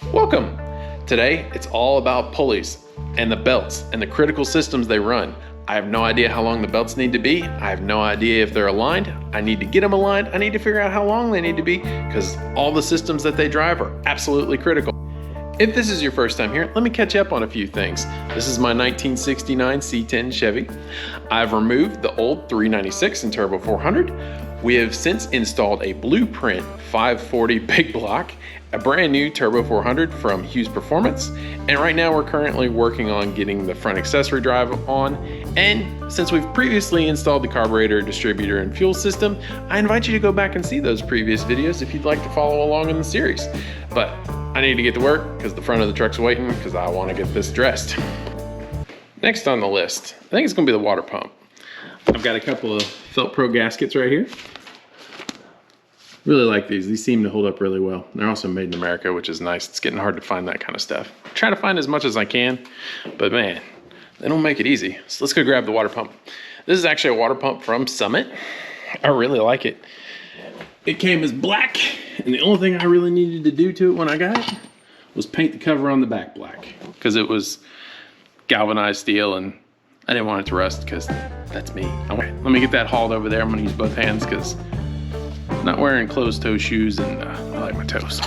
Welcome! Today, it's all about pulleys and the belts and the critical systems they run. I have no idea how long the belts need to be. I have no idea if they're aligned. I need to get them aligned. I need to figure out how long they need to be because all the systems that they drive are absolutely critical. If this is your first time here, let me catch you up on a few things. This is my 1969 C10 Chevy. I've removed the old 396 and Turbo 400. We have since installed a Blueprint 540 big block, a brand new Turbo 400 from Hughes Performance, and right now we're currently working on getting the front accessory drive on. And since we've previously installed the carburetor, distributor, and fuel system, I invite you to go back and see those previous videos if you'd like to follow along in the series. But I need to get to work because the front of the truck's waiting because I want to get this dressed. Next on the list, I think it's going to be the water pump. I've got a couple of Felt Pro gaskets right here. Really like these. These seem to hold up really well. They're also made in America, which is nice. It's getting hard to find that kind of stuff. I try to find as much as I can, but man, they don't make it easy. So let's go grab the water pump. This is actually a water pump from Summit. I really like it. It came as black, and the only thing I really needed to do to it when I got it was paint the cover on the back black because it was galvanized steel and I didn't want it to rust because that's me. Okay, let me get that hauled over there. I'm gonna use both hands because I'm not wearing closed toe shoes and I like my toes.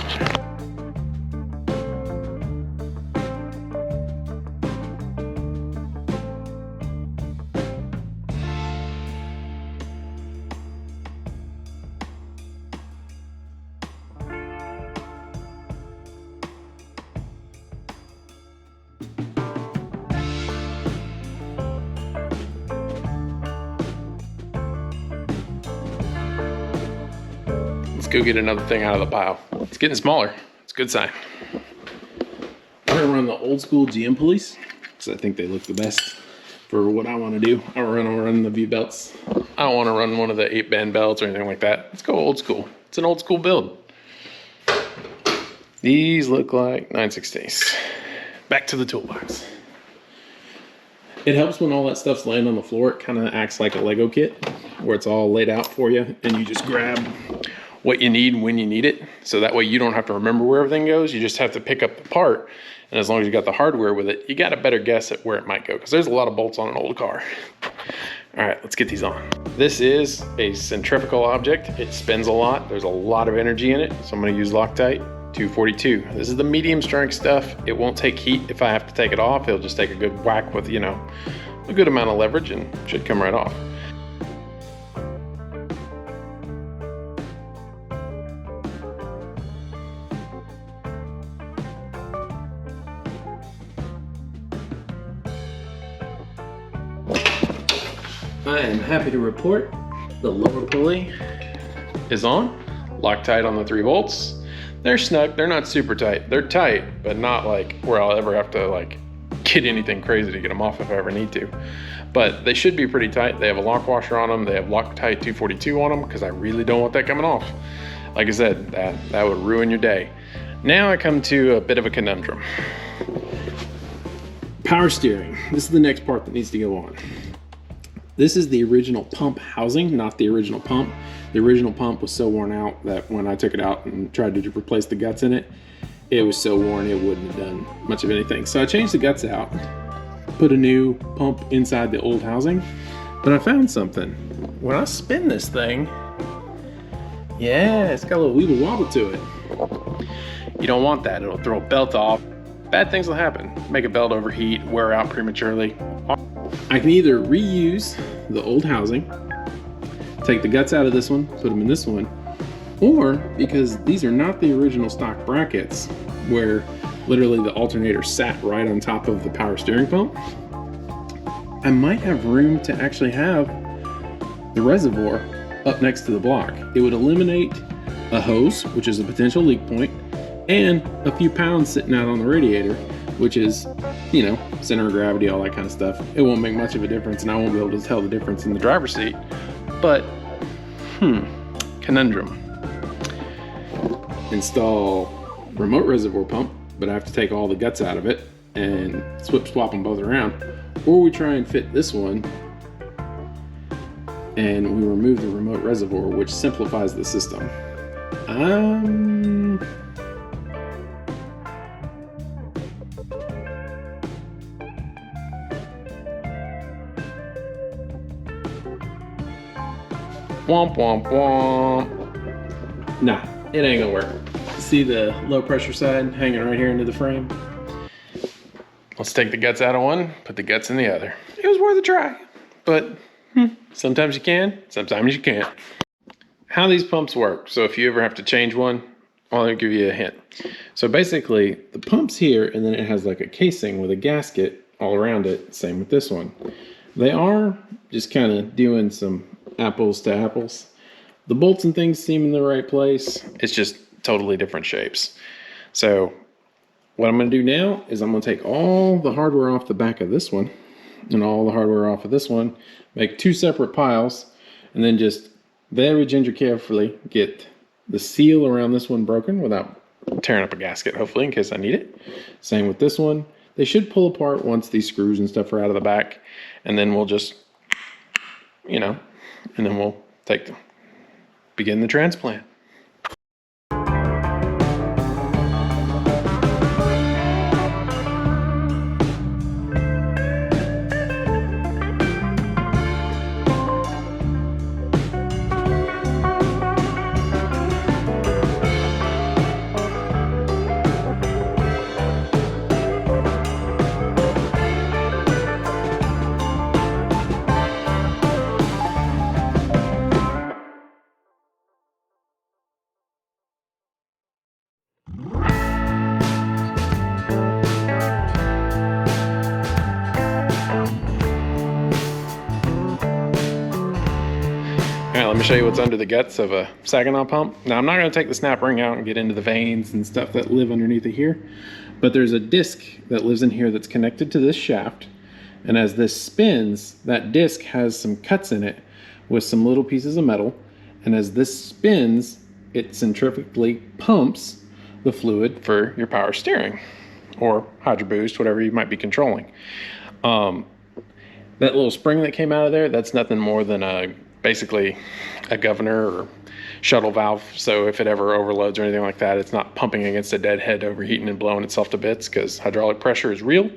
Go get another thing out of the pile. It's getting smaller. It's a good sign. I'm gonna run the old school GM pulleys because I think they look the best for what I want to do. I don't want to run the V belts. I don't want to run one of the 8-band belts or anything like that. Let's go old school. It's an old school build. These look like 9/16. Back to the toolbox. It helps when all that stuff's laying on the floor. It kind of acts like a Lego kit where it's all laid out for you and you just grab what you need when you need it. So that way you don't have to remember where everything goes. You just have to pick up the part. And as long as you got the hardware with it, you got a better guess at where it might go because there's a lot of bolts on an old car. All right, let's get these on. This is a centrifugal object. It spins a lot. There's a lot of energy in it. So I'm gonna use Loctite 242. This is the medium strength stuff. It won't take heat if I have to take it off. It'll just take a good whack with, a good amount of leverage and should come right off. I am happy to report the lower pulley is on. Loctite on the 3 bolts. They're snug, they're not super tight. They're tight, but not like where I'll ever have to get anything crazy to get them off if I ever need to. But they should be pretty tight. They have a lock washer on them. They have Loctite 242 on them because I really don't want that coming off. Like I said, that would ruin your day. Now I come to a bit of a conundrum. Power steering. This is the next part that needs to go on. This is the original pump housing, not the original pump. The original pump was so worn out that when I took it out and tried to replace the guts in it, it was so worn it wouldn't have done much of anything. So I changed the guts out, put a new pump inside the old housing, but I found something. When I spin this thing, yeah, it's got a little weeble wobble to it. You don't want that, it'll throw a belt off. Bad things will happen. Make a belt overheat, wear out prematurely. I can either reuse the old housing, take the guts out of this one, put them in this one, or because these are not the original stock brackets where literally the alternator sat right on top of the power steering pump, I might have room to actually have the reservoir up next to the block. It would eliminate a hose, which is a potential leak point, and a few pounds sitting out on the radiator, which is, center of gravity, all that kind of stuff. It won't make much of a difference and I won't be able to tell the difference in the driver's seat. But, conundrum. Install remote reservoir pump, but I have to take all the guts out of it and swap them both around. Or we try and fit this one and we remove the remote reservoir, which simplifies the system. Womp, womp, womp. Nah, it ain't gonna work. See the low pressure side hanging right here into the frame? Let's take the guts out of one, put the guts in the other. It was worth a try, but sometimes you can, sometimes you can't. How these pumps work. So if you ever have to change one, I'll give you a hint. So basically the pump's here and then it has like a casing with a gasket all around it. Same with this one. They are just kind of doing some apples to apples. The bolts and things seem in the right place. It's just totally different shapes. So what I'm going to do now is I'm going to take all the hardware off the back of this one and all the hardware off of this one, make two separate piles, and then just very carefully get the seal around this one broken without tearing up a gasket, hopefully, in case I need it. Same with this one. They should pull apart once these screws and stuff are out of the back, and then we'll just, you know, and then we'll begin the transplant. Let me show you what's under the guts of a Saginaw pump. Now I'm not going to take the snap ring out and get into the vanes and stuff that live underneath it here, but there's a disc that lives in here that's connected to this shaft, and as this spins, that disc has some cuts in it with some little pieces of metal, and as this spins, it centrifugally pumps the fluid for your power steering or hydro boost, whatever you might be controlling. That little spring that came out of there, that's nothing more than basically a governor or shuttle valve. So if it ever overloads or anything like that, it's not pumping against a dead head, overheating and blowing itself to bits, because hydraulic pressure is real.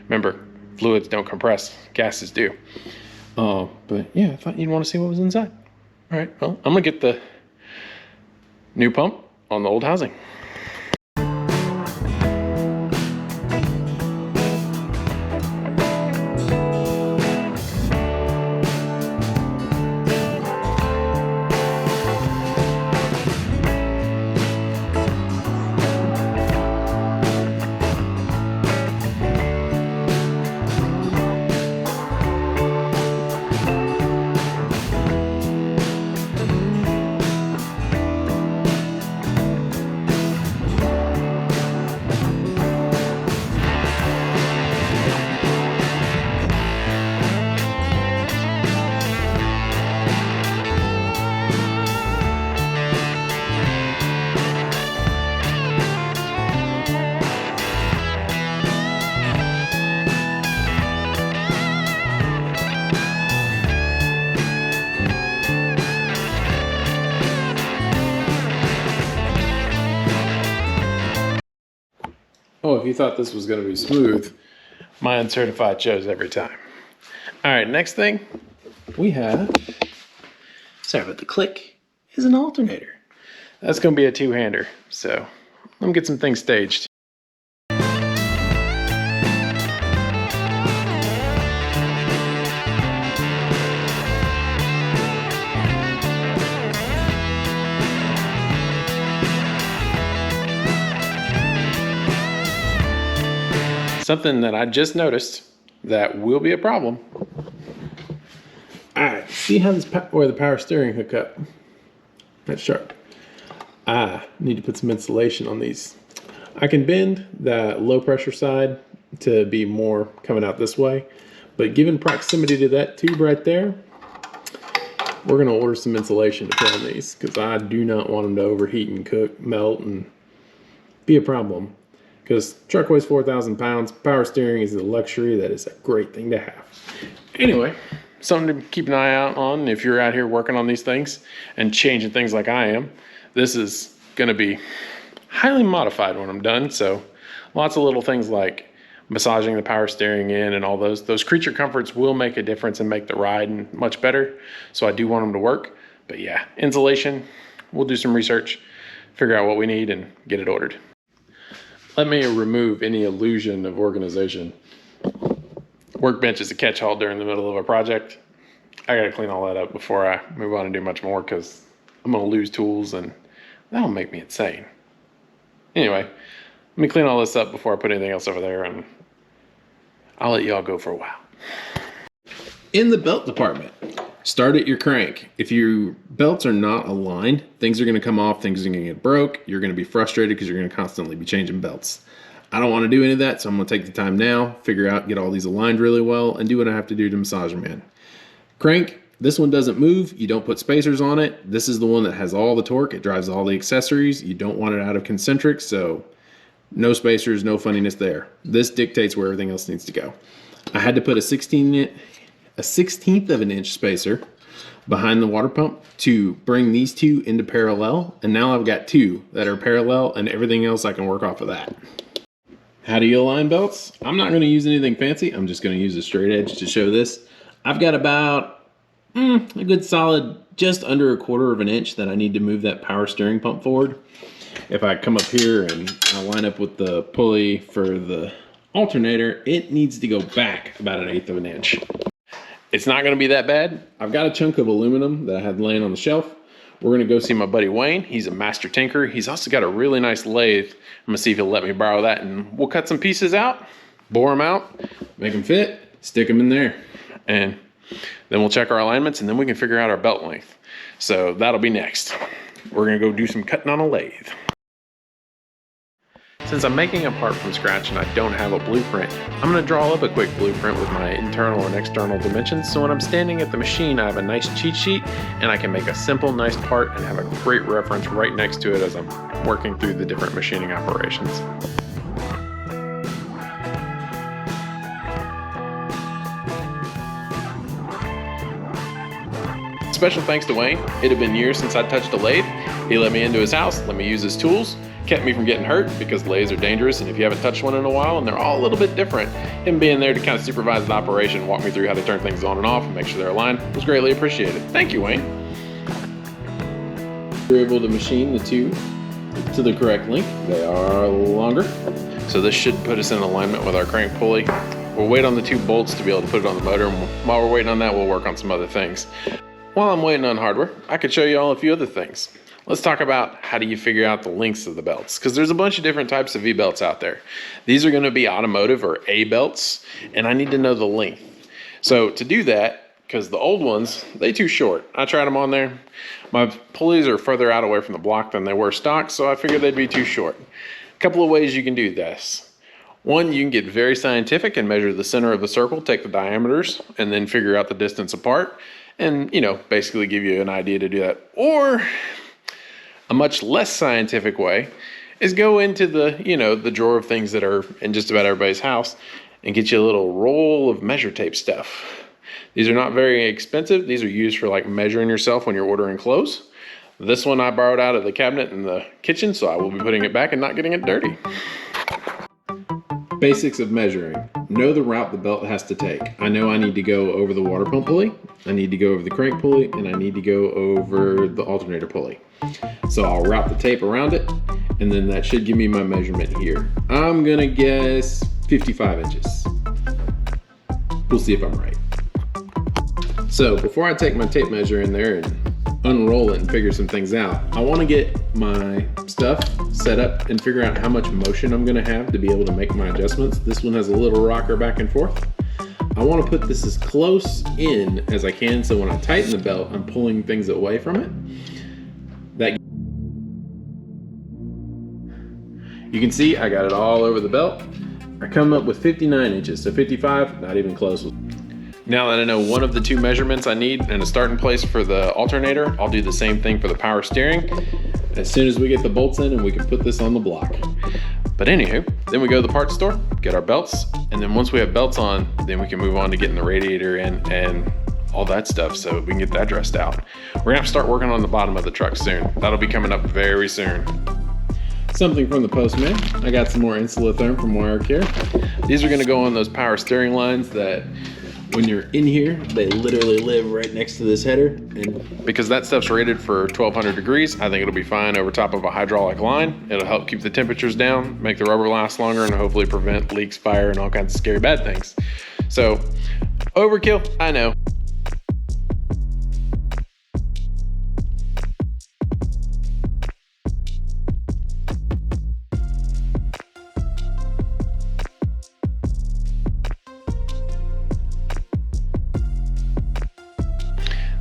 Remember, fluids don't compress, gases do. But yeah, I thought you'd want to see what was inside. All right, well, I'm gonna get the new pump on the old housing. Oh, if you thought this was going to be smooth, my uncertified shows every time. All right, next thing we have, sorry about the click, is an alternator. That's going to be a two-hander, so let me get some things staged. Something that I just noticed that will be a problem. All right, see how this where the power steering hook up? That's sharp. I need to put some insulation on these. I can bend the low pressure side to be more coming out this way, but given proximity to that tube right there, we're gonna order some insulation to put on these, because I do not want them to overheat and cook, melt, and be a problem. Because truck weighs 4,000 pounds, power steering is a luxury that is a great thing to have. Anyway, something to keep an eye out on if you're out here working on these things and changing things like I am. This is going to be highly modified when I'm done, so lots of little things like massaging the power steering in and all those creature comforts will make a difference and make the ride much better, so I do want them to work. But yeah, insulation, we'll do some research, figure out what we need and get it ordered. Let me remove any illusion of organization. Workbench is a catch-all during the middle of a project. I gotta clean all that up before I move on and do much more because I'm gonna lose tools and that'll make me insane. Anyway, let me clean all this up before I put anything else over there, and I'll let y'all go for a while. In the belt department, start at your crank. If your belts are not aligned, things are gonna come off, things are gonna get broke, you're gonna be frustrated because you're gonna constantly be changing belts. I don't wanna do any of that, so I'm gonna take the time now, figure out, get all these aligned really well, and do what I have to do to massage them in. Crank, this one doesn't move, you don't put spacers on it. This is the one that has all the torque, it drives all the accessories. You don't want it out of concentric, so no spacers, no funniness there. This dictates where everything else needs to go. I had to put a 1/16th of an inch spacer behind the water pump to bring these two into parallel, and now I've got two that are parallel and everything else I can work off of that. How do you align belts? I'm not gonna use anything fancy, I'm just gonna use a straight edge to show this. I've got about a good solid just under 1/4 of an inch that I need to move that power steering pump forward. If I come up here and I line up with the pulley for the alternator, it needs to go back about 1/8 of an inch. It's not gonna be that bad. I've got a chunk of aluminum that I had laying on the shelf. We're gonna go see my buddy Wayne. He's a master tinker. He's also got a really nice lathe. I'm gonna see if he'll let me borrow that, and we'll cut some pieces out, bore them out, make them fit, stick them in there. And then we'll check our alignments, and then we can figure out our belt length. So that'll be next. We're gonna go do some cutting on a lathe. Since I'm making a part from scratch and I don't have a blueprint, I'm gonna draw up a quick blueprint with my internal and external dimensions, so when I'm standing at the machine, I have a nice cheat sheet and I can make a simple, nice part and have a great reference right next to it as I'm working through the different machining operations. Special thanks to Wayne. It had been years since I touched a lathe. He let me into his house, let me use his tools, kept me from getting hurt because lathes are dangerous, and if you haven't touched one in a while and they're all a little bit different, him being there to kind of supervise the operation, walk me through how to turn things on and off and make sure they're aligned was greatly appreciated. Thank you, Wayne. We're able to machine the two to the correct length. They are longer, so this should put us in alignment with our crank pulley. We'll wait on the two bolts to be able to put it on the motor, and while we're waiting on that, we'll work on some other things. While I'm waiting on hardware, I could show you all a few other things. Let's talk about how do you figure out the lengths of the belts, because there's a bunch of different types of V-belts out there. These are going to be automotive or A belts, and I need to know the length. So to do that, because the old ones, they too short. I tried them on there. My pulleys are further out away from the block than they were stock, so I figured they'd be too short. A couple of ways you can do this. One, you can get very scientific and measure the center of the circle, take the diameters, and then figure out the distance apart, and basically give you an idea to do that. Or a much less scientific way is go into the the drawer of things that are in just about everybody's house and get you a little roll of measure tape stuff. These are not very expensive. These are used for like measuring yourself when you're ordering clothes. This one I borrowed out of the cabinet in the kitchen, so I will be putting it back and not getting it dirty. Basics of measuring. Know the route the belt has to take. I know I need to go over the water pump pulley, I need to go over the crank pulley, and I need to go over the alternator pulley. So I'll wrap the tape around it, and then that should give me my measurement here. I'm gonna guess 55 inches. We'll see if I'm right. So before I take my tape measure in there and unroll it and figure some things out, I want to get my stuff set up and figure out how much motion I'm going to have to be able to make my adjustments. This one has a little rocker back and forth. I want to put this as close in as I can, so when I tighten the belt, I'm pulling things away from it. You can see I got it all over the belt. I come up with 59 inches, so 55, not even close. Now that I know one of the two measurements I need and a starting place for the alternator, I'll do the same thing for the power steering as soon as we get the bolts in and we can put this on the block. But anywho, then we go to the parts store, get our belts, and then once we have belts on, then we can move on to getting the radiator in and all that stuff so we can get that dressed out. We're gonna have to start working on the bottom of the truck soon. That'll be coming up very soon. Something from the postman. I got some more insulatherm from Wire Care. These are gonna go on those power steering lines that when you're in here, they literally live right next to this header. And because that stuff's rated for 1200 degrees, I think it'll be fine over top of a hydraulic line. It'll help keep the temperatures down, make the rubber last longer, and hopefully prevent leaks, fire, and all kinds of scary bad things. So, overkill, I know.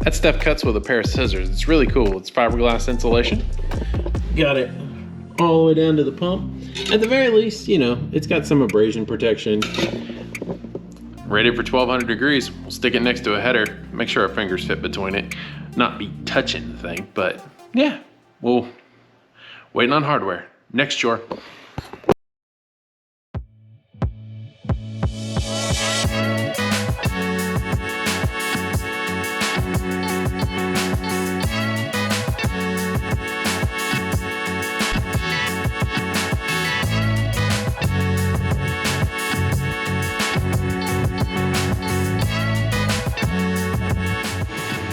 That stuff cuts with a pair of scissors. It's really cool. It's fiberglass insulation. Got it all the way down to the pump. At the very least, you know, it's got some abrasion protection. Rated for 1200 degrees. We'll stick it next to a header. Make sure our fingers fit between it. Not be touching the thing, but yeah, we'll waiting on hardware. Next chore.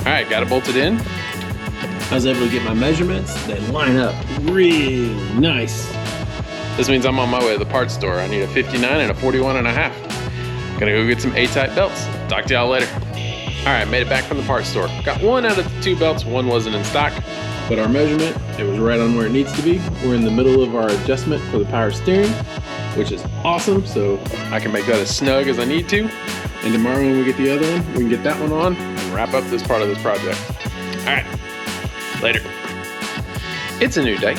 All right, got it bolted in. I was able to get my measurements. They line up really nice. This means I'm on my way to the parts store. I need a 59 and a 41.5. Gonna go get some A-type belts. Talk to y'all later. All right, made it back from the parts store. Got one out of the 2 belts, one wasn't in stock, but our measurement, it was right on where it needs to be. We're in the middle of our adjustment for the power steering, which is awesome, so I can make that as snug as I need to. And tomorrow when we get the other one, we can get that one on and wrap up this part of this project. All right, later. It's a new day.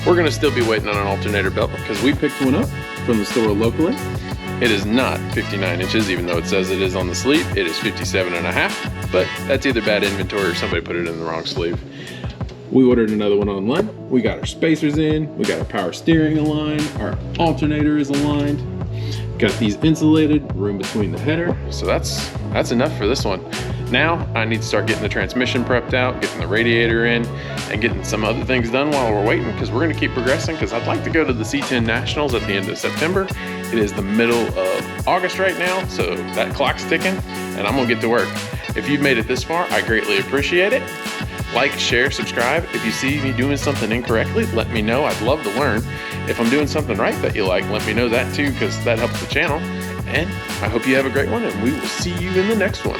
We're gonna still be waiting on an alternator belt because we picked one up from the store locally. It is not 59 inches, even though it says it is on the sleeve. It is 57.5, but that's either bad inventory or somebody put it in the wrong sleeve. We ordered another one online. We got our spacers in, we got our power steering aligned, our alternator is aligned. Got these insulated, room between the header. So that's enough for this one. Now I need to start getting the transmission prepped out, getting the radiator in, and getting some other things done while we're waiting, because we're gonna keep progressing, because I'd like to go to the C10 Nationals at the end of September. It is the middle of August right now, so that clock's ticking, and I'm gonna get to work. If you've made it this far, I greatly appreciate it. Like, share, subscribe. If you see me doing something incorrectly, let me know. I'd love to learn. If I'm doing something right that you like, let me know that too, because that helps the channel. And I hope you have a great one, and we will see you in the next one.